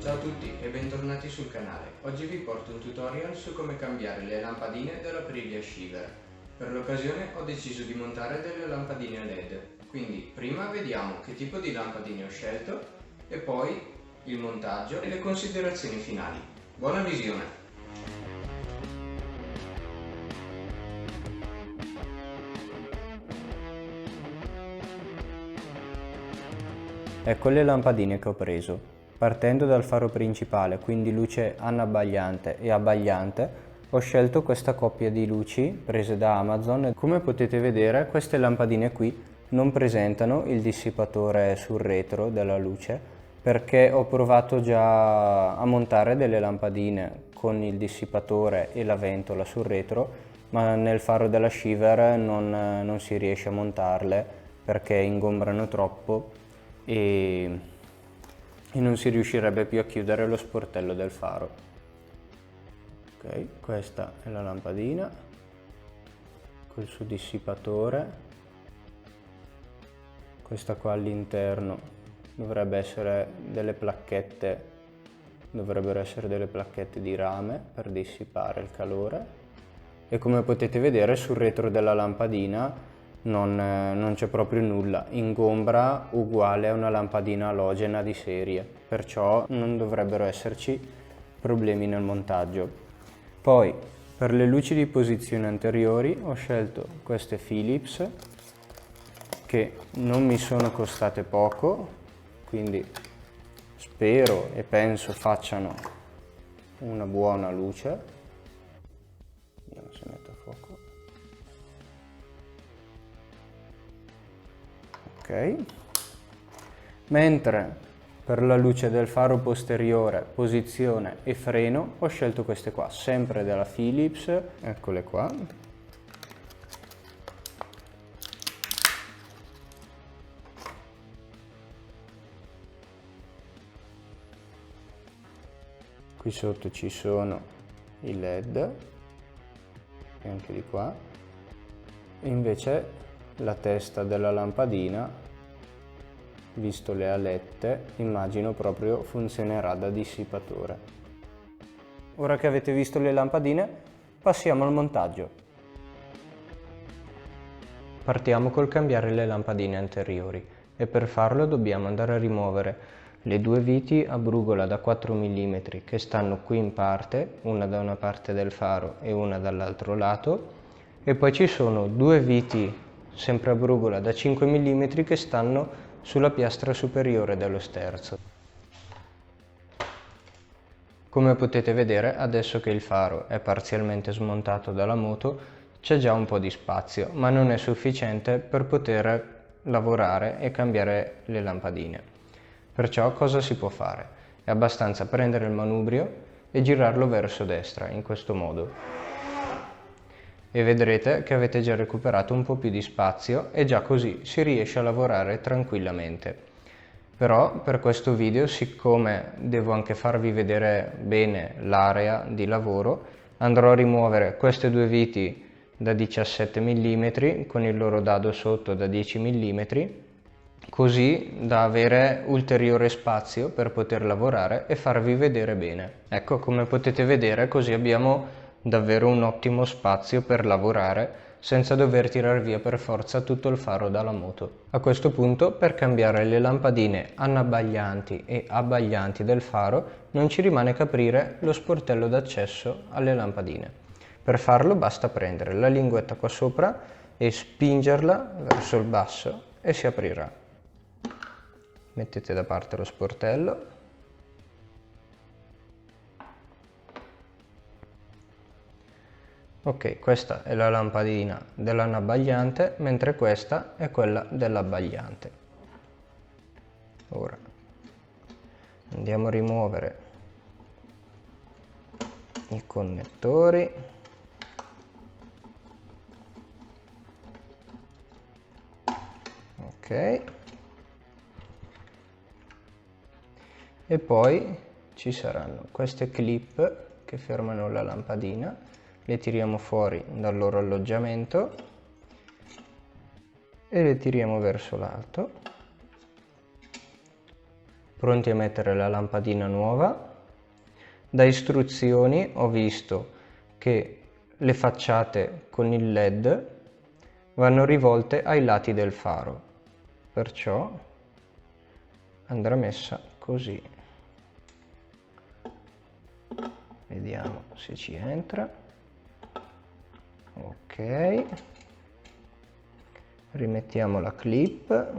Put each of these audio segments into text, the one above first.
Ciao a tutti e bentornati sul canale. Oggi vi porto un tutorial su come cambiare le lampadine della Aprilia Shiver. Per l'occasione ho deciso di montare delle lampadine LED, quindi prima vediamo che tipo di lampadine ho scelto e poi il montaggio e le considerazioni finali. Buona visione! Ecco le lampadine che ho preso. Partendo dal faro principale, quindi luce anabbagliante e abbagliante, ho scelto questa coppia di luci prese da Amazon. Come potete vedere, queste lampadine qui non presentano il dissipatore sul retro della luce, perché ho provato già a montare delle lampadine con il dissipatore e la ventola sul retro, ma nel faro della Shiver non si riesce a montarle perché ingombrano troppo e non si riuscirebbe più a chiudere lo sportello del faro. Ok, questa è la lampadina col suo dissipatore. Questa qua all'interno dovrebbero essere delle placchette di rame per dissipare il calore, e come potete vedere sul retro della lampadina non c'è proprio nulla, ingombra uguale a una lampadina alogena di serie, perciò non dovrebbero esserci problemi nel montaggio. Poi per le luci di posizione anteriori ho scelto queste Philips che non mi sono costate poco, quindi spero e penso facciano una buona luce. Vediamo se metto a fuoco. Ok, mentre per la luce del faro posteriore, posizione e freno ho scelto queste qua, sempre della Philips, eccole qua. Qui sotto ci sono i LED, e anche di qua, e invece la testa della lampadina, visto le alette, immagino proprio funzionerà da dissipatore. Ora che avete visto le lampadine, passiamo al montaggio. Partiamo col cambiare le lampadine anteriori e per farlo dobbiamo andare a rimuovere le due viti a brugola da 4 mm che stanno qui in parte, una da una parte del faro e una dall'altro lato, e poi ci sono due viti sempre a brugola da 5 mm che stanno sulla piastra superiore dello sterzo. Come potete vedere, adesso che il faro è parzialmente smontato dalla moto, c'è già un po' di spazio, ma non è sufficiente per poter lavorare e cambiare le lampadine. Perciò cosa si può fare? È abbastanza prendere il manubrio e girarlo verso destra, in questo modo. E vedrete che avete già recuperato un po' più di spazio e già così si riesce a lavorare tranquillamente. Però per questo video, siccome devo anche farvi vedere bene l'area di lavoro, andrò a rimuovere queste due viti da 17 mm con il loro dado sotto da 10 mm, così da avere ulteriore spazio per poter lavorare e farvi vedere bene. Ecco, come potete vedere, così abbiamo davvero un ottimo spazio per lavorare senza dover tirar via per forza tutto il faro dalla moto. A questo punto, per cambiare le lampadine anabbaglianti e abbaglianti del faro, non ci rimane che aprire lo sportello d'accesso alle lampadine. Per farlo basta prendere la linguetta qua sopra e spingerla verso il basso e si aprirà. Mettete da parte lo sportello. Ok, questa è la lampadina dell'anabbagliante, mentre questa è quella dell'abbagliante. Ora andiamo a rimuovere i connettori. Ok. E poi ci saranno queste clip che fermano la lampadina. Le tiriamo fuori dal loro alloggiamento e le tiriamo verso l'alto. pronti a mettere la lampadina nuova. Da istruzioni ho visto che le facciate con il LED vanno rivolte ai lati del faro, perciò andrà messa così. Vediamo se ci entra. Ok, rimettiamo la clip.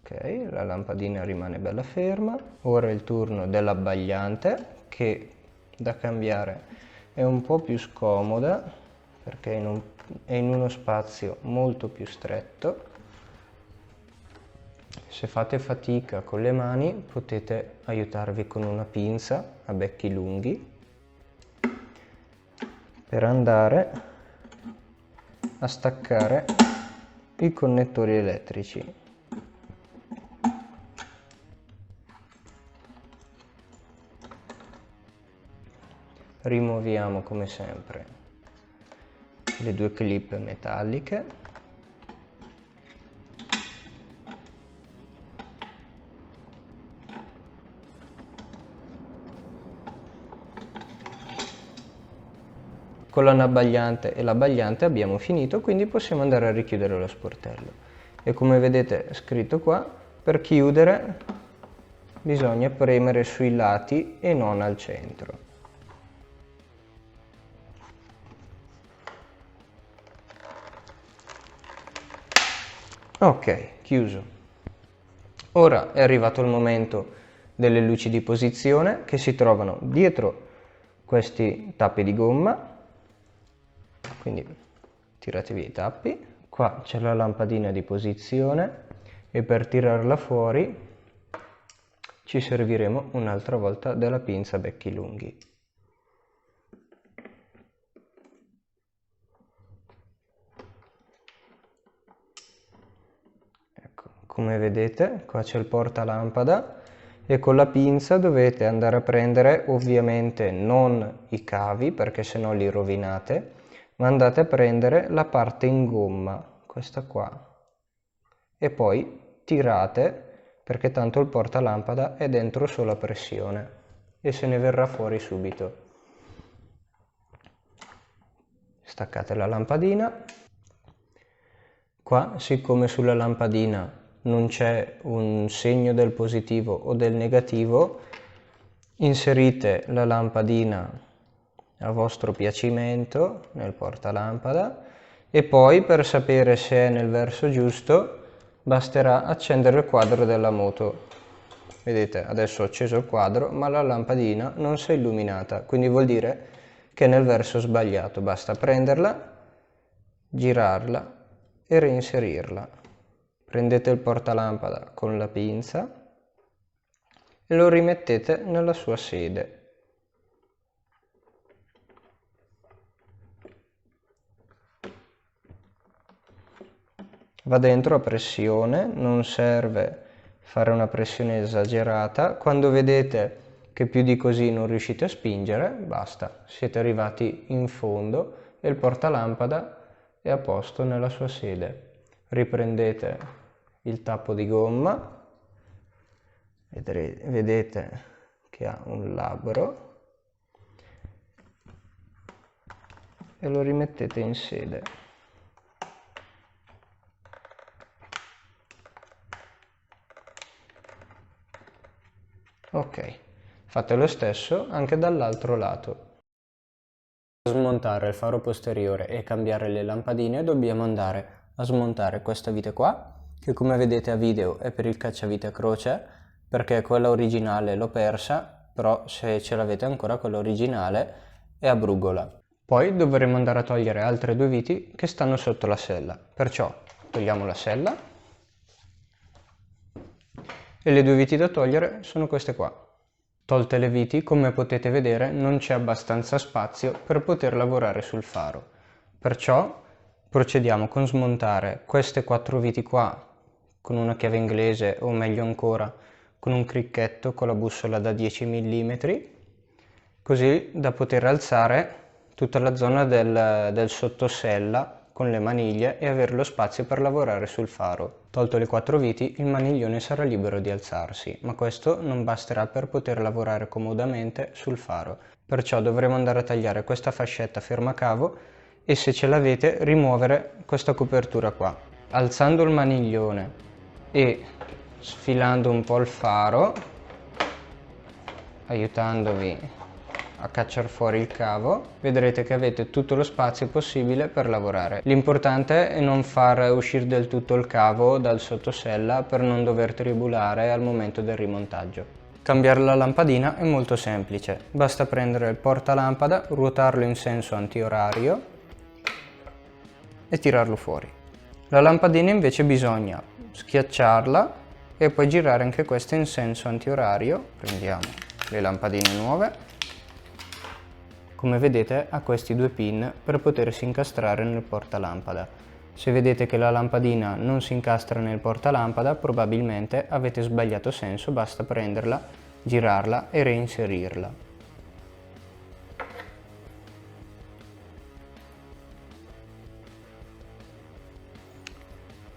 Ok, la lampadina rimane bella ferma. Ora è il turno dell'abbagliante, che da cambiare è un po' più scomoda perché è in uno spazio molto più stretto. Se fate fatica con le mani potete aiutarvi con una pinza a becchi lunghi per andare a staccare i connettori elettrici. Rimuoviamo come sempre le due clip metalliche. Con l'anabbagliante e l'abbagliante abbiamo finito, quindi possiamo andare a richiudere lo sportello. E come vedete scritto qua, per chiudere bisogna premere sui lati e non al centro. Ok, chiuso. Ora è arrivato il momento delle luci di posizione che si trovano dietro questi tappi di gomma. Quindi tirate via i tappi. Qua c'è la lampadina di posizione e per tirarla fuori ci serviremo un'altra volta della pinza a becchi lunghi. Ecco, come vedete qua c'è il portalampada e con la pinza dovete andare a prendere ovviamente non i cavi perché sennò li rovinate, ma andate a prendere la parte in gomma, questa qua, e poi tirate perché tanto il portalampada è dentro solo a pressione e se ne verrà fuori subito. Staccate la lampadina. Qua, siccome sulla lampadina non c'è un segno del positivo o del negativo, inserite la lampadina a vostro piacimento nel portalampada e poi per sapere se è nel verso giusto basterà accendere il quadro della moto. Vedete, adesso ho acceso il quadro ma la lampadina non si è illuminata, quindi vuol dire che è nel verso sbagliato. Basta prenderla, girarla e reinserirla. Prendete il portalampada con la pinza e lo rimettete nella sua sede. Va dentro a pressione, non serve fare una pressione esagerata. Quando vedete che più di così non riuscite a spingere, basta, siete arrivati in fondo e il portalampada è a posto nella sua sede. Riprendete il tappo di gomma, vedete che ha un labbro e lo rimettete in sede. Ok, fate lo stesso anche dall'altro lato. Per smontare il faro posteriore e cambiare le lampadine dobbiamo andare a smontare questa vite qua, che come vedete a video è per il cacciavite a croce, perché quella originale l'ho persa, però se ce l'avete ancora quella originale è a brugola. Poi dovremo andare a togliere altre due viti che stanno sotto la sella, perciò togliamo la sella e le due viti da togliere sono queste qua. Tolte le viti, come potete vedere, non c'è abbastanza spazio per poter lavorare sul faro. Perciò procediamo con smontare queste 4 viti qua con una chiave inglese o meglio ancora con un cricchetto con la bussola da 10 mm, così da poter alzare tutta la zona del sottosella con le maniglie e avere lo spazio per lavorare sul faro. Tolto le 4 viti, il maniglione sarà libero di alzarsi, ma questo non basterà per poter lavorare comodamente sul faro. Perciò dovremo andare a tagliare questa fascetta fermacavo e, se ce l'avete, rimuovere questa copertura qua. Alzando il maniglione e sfilando un po' il faro, aiutandovi a cacciare fuori il cavo, vedrete che avete tutto lo spazio possibile per lavorare. L'importante è non far uscire del tutto il cavo dal sottosella per non dover tribulare al momento del rimontaggio. Cambiare la lampadina è molto semplice, basta prendere il portalampada, ruotarlo in senso antiorario e tirarlo fuori. La lampadina invece bisogna schiacciarla e poi girare anche questa in senso antiorario. Prendiamo le lampadine nuove. Come vedete ha questi 2 pin per potersi incastrare nel portalampada. Se vedete che la lampadina non si incastra nel portalampada, probabilmente avete sbagliato senso, basta prenderla, girarla e reinserirla.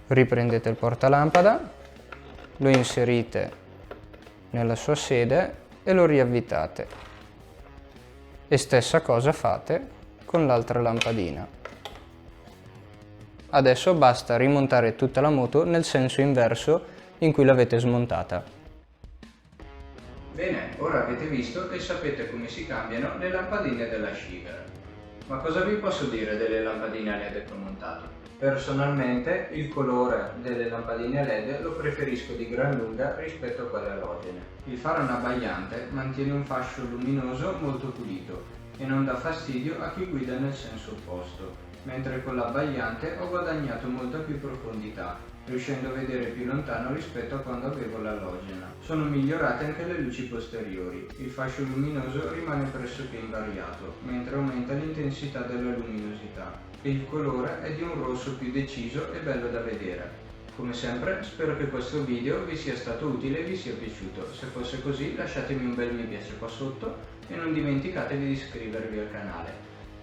Riprendete il portalampada, lo inserite nella sua sede e lo riavvitate. E stessa cosa fate con l'altra lampadina. Adesso basta rimontare tutta la moto nel senso inverso in cui l'avete smontata. Bene, ora avete visto e sapete come si cambiano le lampadine della Shiver. Ma cosa vi posso dire delle lampadine LED che ho montato? Personalmente il colore delle lampadine LED lo preferisco di gran lunga rispetto a quelle alogene. Il faro abbagliante mantiene un fascio luminoso molto pulito e non dà fastidio a chi guida nel senso opposto, mentre con l'abbagliante ho guadagnato molta più profondità, riuscendo a vedere più lontano rispetto a quando avevo l'alogena. Sono migliorate anche le luci posteriori, il fascio luminoso rimane pressoché invariato, mentre aumenta l'intensità della luminosità e il colore è di un rosso più deciso e bello da vedere. Come sempre spero che questo video vi sia stato utile e vi sia piaciuto. Se fosse così lasciatemi un bel mi piace qua sotto e non dimenticatevi di iscrivervi al canale.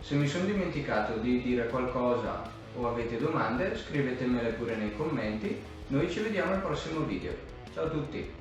Se mi sono dimenticato di dire qualcosa o avete domande, scrivetemele pure nei commenti. Noi ci vediamo al prossimo video. Ciao a tutti!